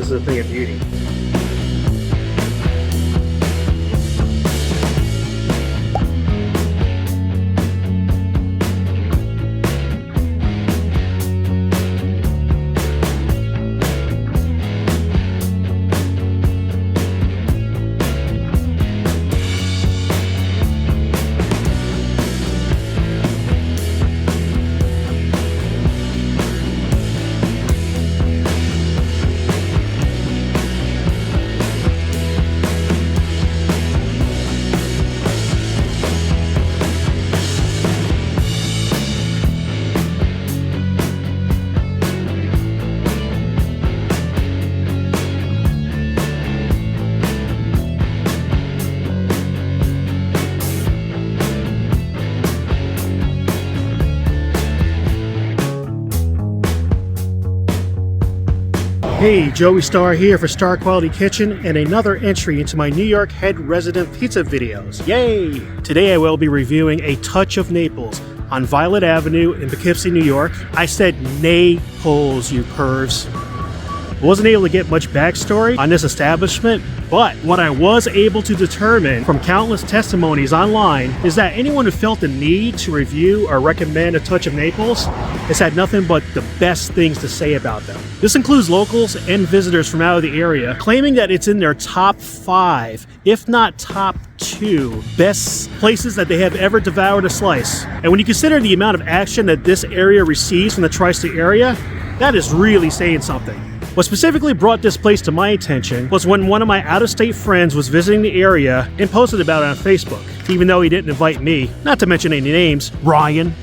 This is a thing of beauty. Hey, Joey Starr here for Starr Quality Kitchen and another entry into my New York head resident pizza videos. Yay! Today I will be reviewing a Touch of Naples on Violet Avenue in Poughkeepsie, New York. I said Naples, you pervs. I wasn't able to get much backstory on this establishment, but what I was able to determine from countless testimonies online is that anyone who felt the need to review or recommend a Touch of Naples has had nothing but the best things to say about them. This includes locals and visitors from out of the area claiming that it's in their top 5, if not top 2, best places that they have ever devoured a slice. And when you consider the amount of action that this area receives from the tri-state area, that is really saying something. What specifically brought this place to my attention was when one of my out-of-state friends was visiting the area and posted about it on Facebook, even though he didn't invite me, not to mention any names, Ryan.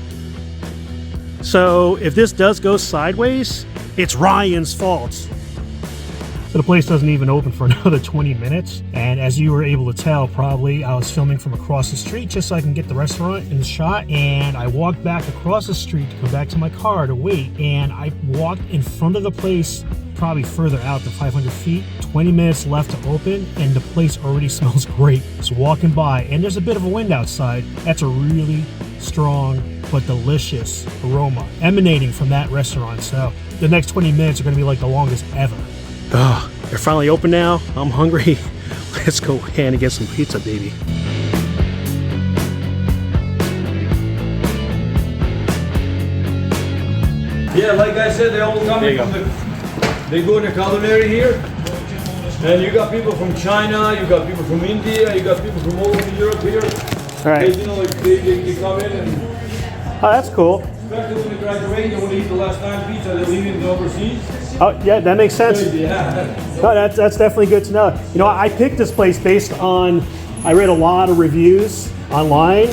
So if this does go sideways, it's Ryan's fault. So the place doesn't even open for another 20 minutes, and as you were able to tell, probably I was filming from across the street just so I can get the restaurant in the shot, and I walked back across the street to go back to my car to wait, and I walked in front of the place probably further out than 500 feet, 20 minutes left to open, and the place already smells great. So walking by, and there's a bit of a wind outside, that's a really strong but delicious aroma emanating from that restaurant. So the next 20 minutes are gonna be like the longest ever. Oh, they're finally open now. I'm hungry. Let's go ahead and get some pizza, baby. Yeah, like I said, they all coming from they go in the culinary here. And you got people from China, you got people from India, you got people from all over Europe here. All right. They, you know, they come in and... Oh, that's cool. Especially when they graduate, they want to eat the last time pizza, they're leaving to overseas. Oh, yeah, that makes sense. Yeah. No, that's definitely good to know. You know, I picked this place based on, I read a lot of reviews online,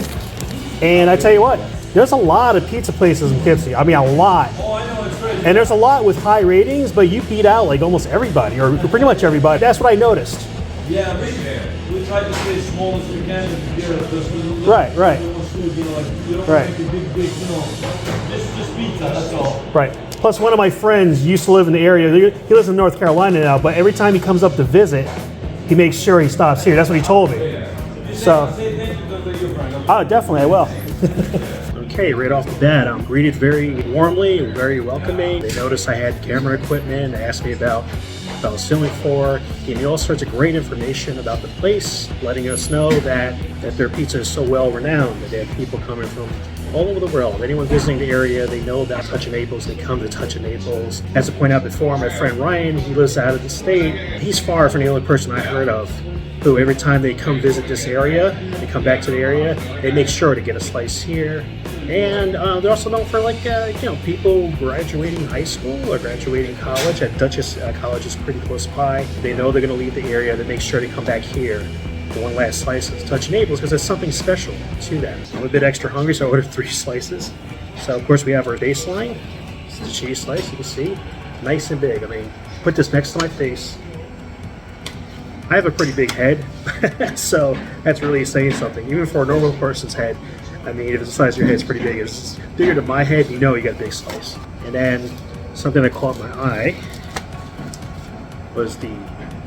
and I tell you what, there's a lot of pizza places in Poughkeepsie. I mean, a lot. Oh, I know, it's great. And there's a lot with high ratings, but you beat out like almost everybody, or pretty much everybody. That's what I noticed. Yeah, we try to stay as small as we can. Right. Right. You know, like, you don't Right. make a big, you know, just pizza, that's all. Right. Plus, one of my friends used to live in the area. He lives in North Carolina now, but every time he comes up to visit, he makes sure he stops here. That's what he told me. So, Say thank you to your friend. oh, definitely, I will. Okay, right off the bat, I'm greeted very warmly and very welcoming. They noticed I had camera equipment. They asked me about what I was filming for, gave me all sorts of great information about the place, letting us know that their pizza is so well renowned, that they have people coming from all over the world. Anyone visiting the area, they know about Touch of Naples, they come to Touch of Naples. As I pointed out before, my friend Ryan, he lives out of the state. He's far from the only person I heard of who every time they come visit this area, they come back to the area, they make sure to get a slice here. And they're also known for, like, you know, people graduating high school or graduating college. At Dutchess College is pretty close by. They know they're going to leave the area. They make sure to come back here for one last slice of Touch of Naples because there's something special to that. I'm a bit extra hungry, so I ordered 3 slices. So, of course, we have our baseline. This is the cheese slice, you can see. Nice and big. I mean, put this next to my face. I have a pretty big head, so that's really saying something. Even for a normal person's head, I mean, if it's the size of your head, it's pretty big. If it's bigger than my head, you know you got a big slice. And then something that caught my eye was the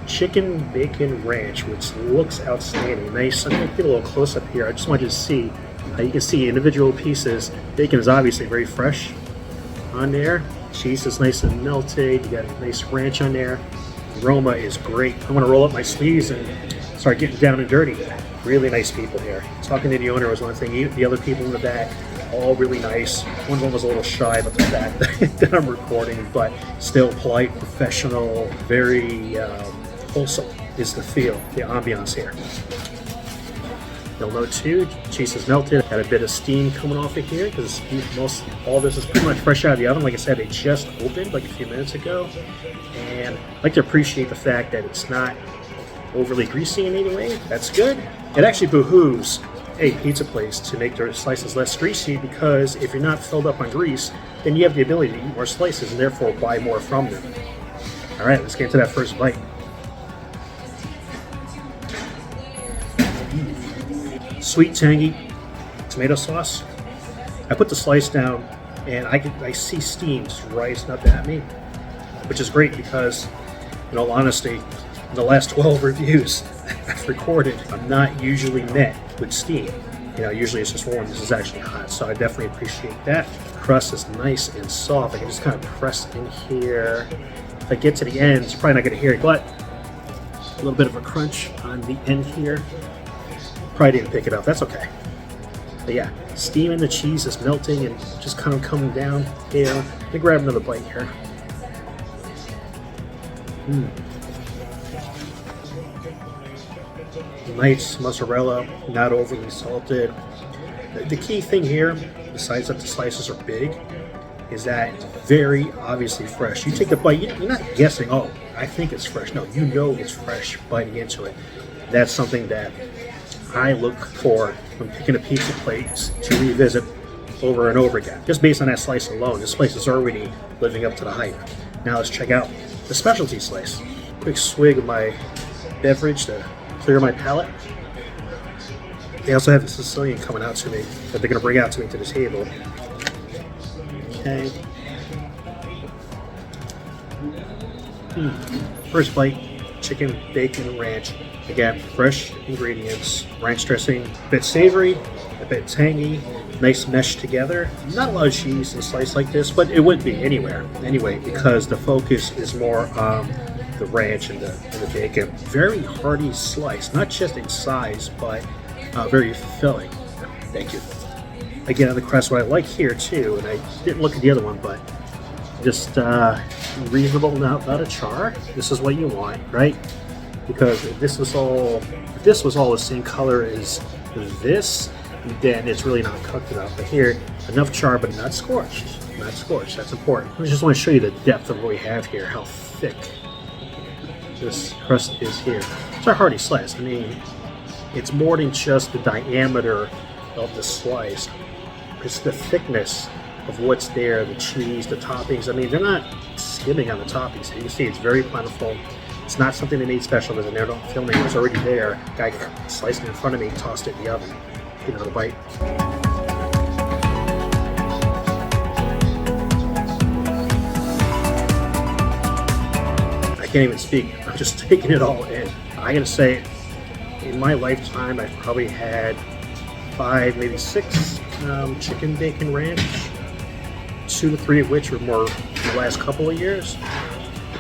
chicken bacon ranch, which looks outstanding. Nice. I'm going to get a little close up here. I just want you to see. You can see individual pieces. Bacon is obviously very fresh on there. Cheese is nice and melted. You got a nice ranch on there. Aroma is great. I'm gonna roll up my sleeves and start getting down and dirty. Really nice people here. Talking to the owner was one thing. The other people in the back, all really nice. One of them was a little shy about the fact that I'm recording, but still polite, professional, very wholesome is the feel, the ambiance here. You'll note too, cheese is melted. Got a bit of steam coming off of here because all this is pretty much fresh out of the oven. Like I said, it just opened like a few minutes ago, and I like to appreciate the fact that it's not overly greasy in any way. That's good. It actually behooves a pizza place to make their slices less greasy, because if you're not filled up on grease, then you have the ability to eat more slices and therefore buy more from them. All right, let's get to that first bite. Sweet, tangy tomato sauce. I put the slice down and I see steam just rising up at me, which is great because, in all honesty, in the last 12 reviews I've recorded, I'm not usually met with steam. You know, usually it's just warm. This is actually hot, so I definitely appreciate that. The crust is nice and soft. I can just kind of press in here. If I get to the end, you're probably not going to hear it, but a little bit of a crunch on the end here. Probably didn't pick it up. That's okay. But yeah, steam in the cheese is melting and just kind of coming down. Yeah, let me grab another bite here. Nice mozzarella, not overly salted. The key thing here, besides that the slices are big, is that it's very obviously fresh. You take the bite, you're not guessing, oh, I think it's fresh. No, you know it's fresh biting into it. That's something that I look for when picking a pizza place to revisit over and over again. Just based on that slice alone, this place is already living up to the hype. Now let's check out the specialty slice. Quick swig of my beverage to clear my palate. They also have the Sicilian coming out to me that they're going to bring out to me to the table. Okay. First bite, chicken, bacon, ranch. Again, fresh ingredients, ranch dressing, a bit savory, a bit tangy, nice mesh together. Not a lot of cheese in a slice like this, but it wouldn't be anywhere anyway, because the focus is more on the ranch and the bacon. Very hearty slice, not just in size, but very filling. Thank you. Again, on the crust, what I like here too, and I didn't look at the other one, but just reasonable amount of char. This is what you want, right? Because if this was all the same color as this, then it's really not cooked enough. But here, enough char, but not scorched. Not scorched. That's important. I just want to show you the depth of what we have here, how thick this crust is here. It's a hearty slice. I mean, it's more than just the diameter of the slice. It's the thickness of what's there, the cheese, the toppings. I mean, they're not skimming on the toppings. You can see it's very plentiful. It's not something they made special because they're not filming. It was already there. Guy sliced it in front of me, tossed it in the oven. Get another bite. I can't even speak. I'm just taking it all in. I gotta say, in my lifetime, I've probably had 5, maybe 6 chicken bacon ranch. 2 to 3 of which were more in the last couple of years.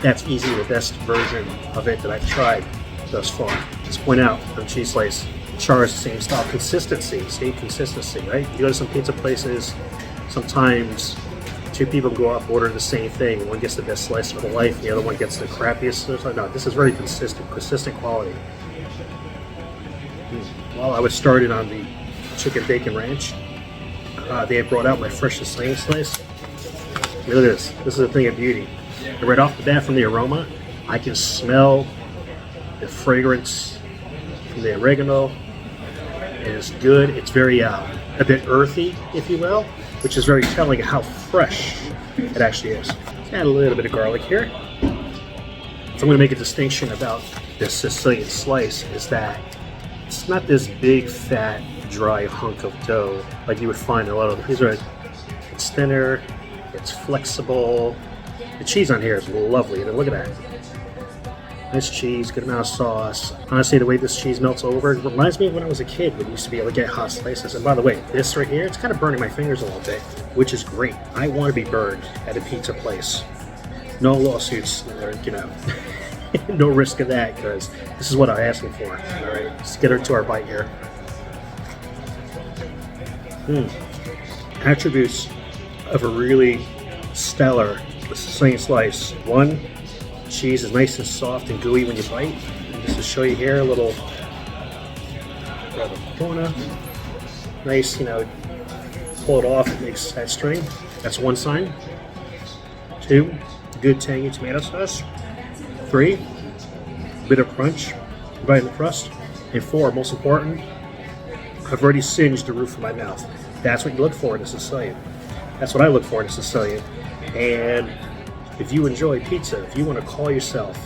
That's easily the best version of it that I've tried thus far. Let's point out on cheese slice, char is the same style, consistency, same consistency, right? You go to some pizza places, sometimes 2 people go up, order the same thing. One gets the best slice of their life, the other one gets the crappiest. No, this is very consistent quality. While I was started on the chicken bacon ranch, they had brought out my fresh Sicilian slice. Look at this. This is a thing of beauty. And right off the bat, from the aroma, I can smell the fragrance from the oregano. It is good. It's very a bit earthy, if you will, which is very telling of how fresh it actually is. Add a little bit of garlic here. If I'm going to make a distinction about this Sicilian slice, is that it's not this big, fat, dry hunk of dough like you would find in a lot of these. It's thinner, it's flexible. The cheese on here is lovely. And look at that. Nice cheese, good amount of sauce. Honestly, the way this cheese melts over, it reminds me of when I was a kid. We used to be able to get hot slices. And by the way, this right here, it's kind of burning my fingers a little bit, which is great. I want to be burned at a pizza place. No lawsuits, or, you know, no risk of that, because this is what I'm asking for. All right, let's get into our bite here. Attributes of a really stellar Sicilian slice. One, cheese is nice and soft and gooey when you bite. And just to show you here, a little corner. Nice, you know, pull it off, it makes that string. That's one sign. Two, good tangy tomato sauce. Three, a bit of crunch right in the crust. And four, most important, I've already singed the roof of my mouth. That's what you look for in a Sicilian. That's what I look for in a Sicilian. And if you enjoy pizza, if you want to call yourself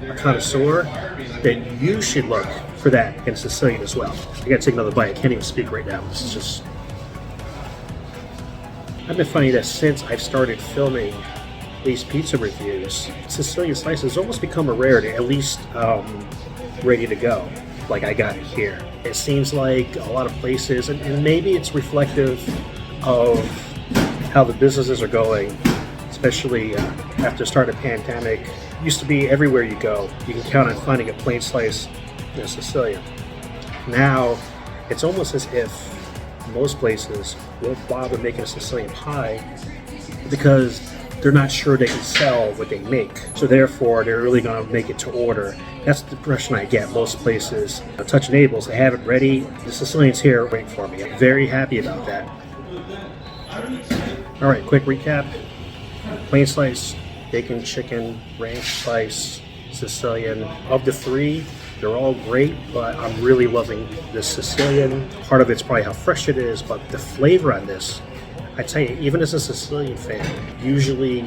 a connoisseur, then you should look for that in Sicilian as well. I gotta take another bite. I can't even speak right now. This is just... I've been finding that since I've started filming these pizza reviews, Sicilian slices has almost become a rarity, at least ready to go, like I got here. It seems like a lot of places, and maybe it's reflective of how the businesses are going, especially after the start of the pandemic. It used to be everywhere you go, you can count on finding a plain slice in a Sicilian. Now, it's almost as if most places won't bother making a Sicilian pie because they're not sure they can sell what they make. So therefore, they're really going to make it to order. That's the impression I get most places. Touch of Naples, they have it ready. The Sicilian's here waiting for me. I'm very happy about that. All right, quick recap. Plain slice, bacon, chicken, ranch slice, Sicilian. Of the three, they're all great, but I'm really loving this Sicilian. Part of it's probably how fresh it is, but the flavor on this, I tell you, even as a Sicilian fan, usually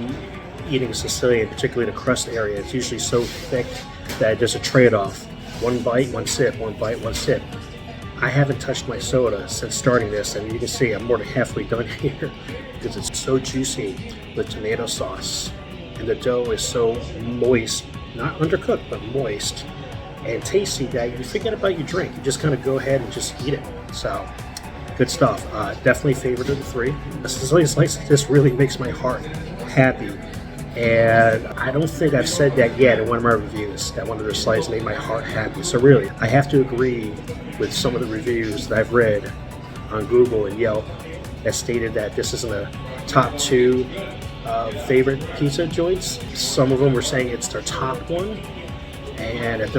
eating Sicilian, particularly the crust area, it's usually so thick that there's a trade-off. One bite, one sip, one bite, one sip. I haven't touched my soda since starting this, and you can see I'm more than halfway done here because it's so juicy with tomato sauce. And the dough is so moist, not undercooked, but moist and tasty that you forget about your drink. You just kind of go ahead and just eat it. So, good stuff. Definitely favorite of the three. A Sicilian slice like this really makes my heart happy. And I don't think I've said that yet in one of my reviews, that one of their slices made my heart happy. So really, I have to agree with some of the reviews that I've read on Google and Yelp that stated that this isn't a top two favorite pizza joints. Some of them were saying it's their top one. And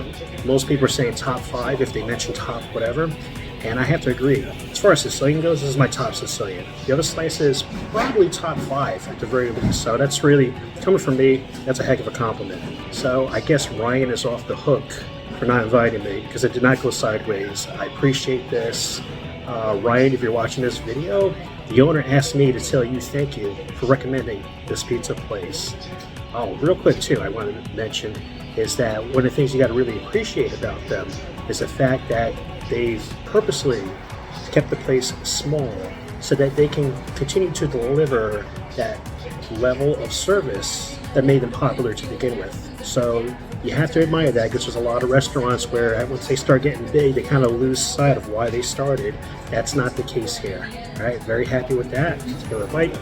most people are saying top five if they mention top whatever. And I have to agree. As far as Sicilian goes, this is my top Sicilian. The other slice is probably top five at the very least. So that's really, coming from me, that's a heck of a compliment. So I guess Ryan is off the hook for not inviting me because it did not go sideways. I appreciate this. Ryan, if you're watching this video, the owner asked me to tell you thank you for recommending this pizza place. Oh, real quick too, I wanted to mention is that one of the things you got to really appreciate about them is the fact that they've purposely kept the place small so that they can continue to deliver that level of service that made them popular to begin with. So you have to admire that because there's a lot of restaurants where once they start getting big, they kind of lose sight of why they started. That's not the case here. All right, very happy with that. Let's give it a bite.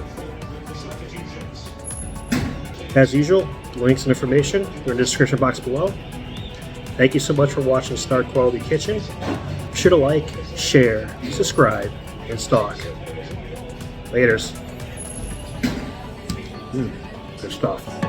As usual, links and information are in the description box below. Thank you so much for watching Starr Quality Kitchen. Be sure to like, share, subscribe, and stalk. Laters. Good stuff.